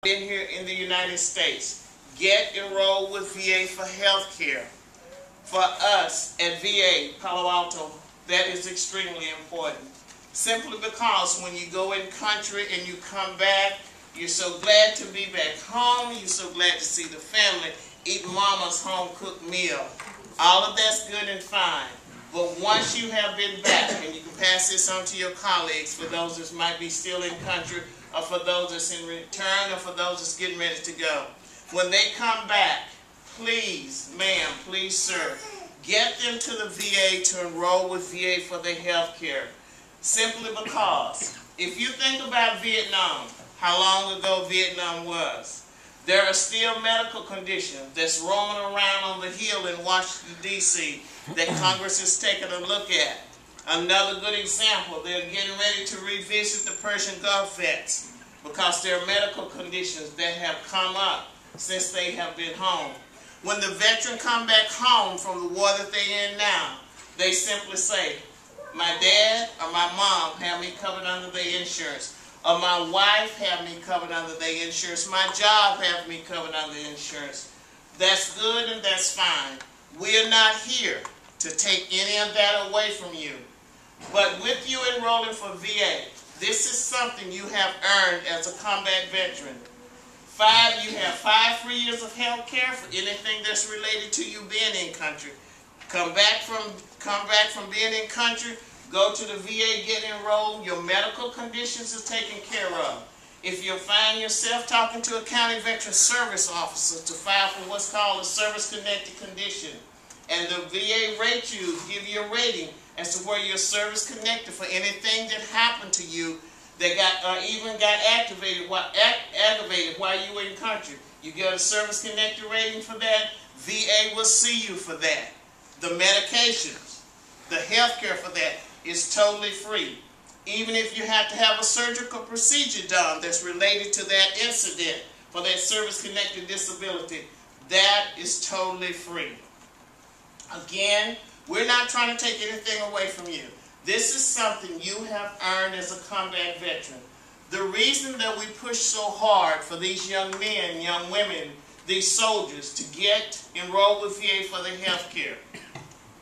been here in the United States, get enrolled with VA for health care. For us at VA Palo Alto, that is extremely important. Simply because when you go in country and you come back, you're so glad to be back home, you're so glad to see the family, eat mama's home-cooked meal. All of that's good and fine. But once you have been back, and you can pass this on to your colleagues, for those that might be still in country, or for those that's in return, or for those that's getting ready to go. When they come back, please, ma'am, please, sir, get them to the VA to enroll with VA for their health care. Simply because, if you think about Vietnam, how long ago Vietnam was, there are still medical conditions that's roaming around on the Hill in Washington, D.C. that Congress has taken a look at. Another good example, they're getting ready to revisit the Persian Gulf vets because there are medical conditions that have come up since they have been home. When the veteran come back home from the war that they're in now, they simply say, my dad or my mom have me covered under their insurance, or my wife have me covered under their insurance, my job have me covered under insurance. That's good and that's fine. We're not here to take any of that away from you. But with you enrolling for VA, this is something you have earned as a combat veteran. You have 5 free years of health care for anything that's related to you being in country. Come back from being in country, go to the VA, get enrolled, your medical conditions are taken care of. If you find yourself talking to a county veteran service officer to file for what's called a service-connected condition, and the VA rate you, give you a rating as to where you're service-connected for anything that happened to you that even got aggravated while you were in country. You get a service-connected rating for that, VA will see you for that. The medications, the health care for that is totally free. Even if you have to have a surgical procedure done that's related to that incident for that service-connected disability, that is totally free. Again, we're not trying to take anything away from you. This is something you have earned as a combat veteran. The reason that we push so hard for these young men, young women, these soldiers to get enrolled with VA for their health care.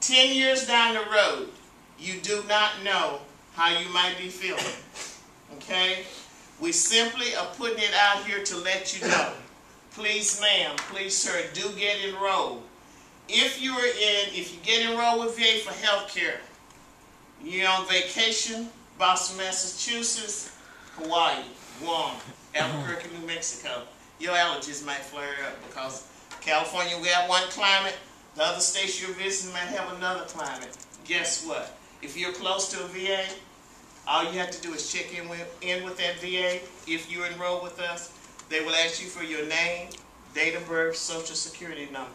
10 years down the road, you do not know how you might be feeling. Okay? We simply are putting it out here to let you know. Please, ma'am, please, sir, do get enrolled. If you get enrolled with VA for health care, you're on vacation, Boston, Massachusetts, Hawaii, Guam, Albuquerque, New Mexico, your allergies might flare up because California, we have one climate, the other states you're visiting might have another climate. Guess what? If you're close to a VA, all you have to do is check in with that VA. If you enroll with us, they will ask you for your name, date of birth, social security number.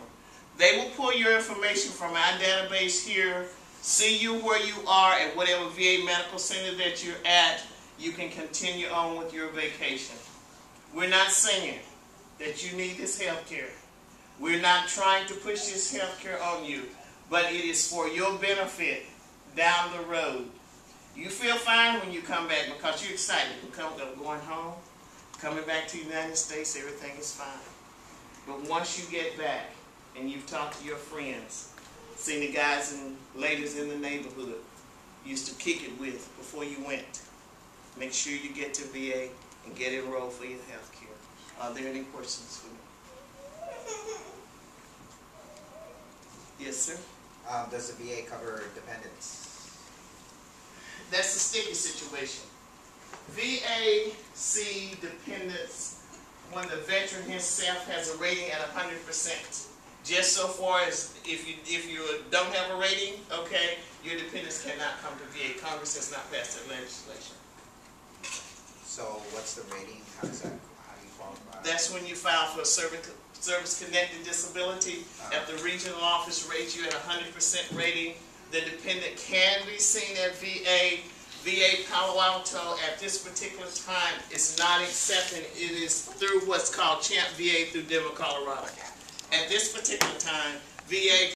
They will pull your information from our database here, see you where you are at whatever VA medical center that you're at. You can continue on with your vacation. We're not saying that you need this health care. We're not trying to push this health care on you, but it is for your benefit down the road. You feel fine when you come back because you're excited. You're going home, coming back to the United States, everything is fine. But once you get back and you've talked to your friends, seen the guys and ladies in the neighborhood you used to kick it with before you went, make sure you get to VA and get enrolled for your health care. Are there any questions for me? Yes, sir? Does the VA cover dependents? That's a sticky situation. VA see dependents when the veteran himself has a rating at 100%. Just so far as if you don't have a rating, okay, your dependents cannot come to VA. Congress has not passed that legislation. So what's the rating? How do you qualify? That's when you file for a service-connected disability. If the regional office rates you at 100% rating, the dependent can be seen at VA. VA Palo Alto at this particular time is not accepting. It is through what's called Champ VA through Denver, Colorado. At this particular time, VA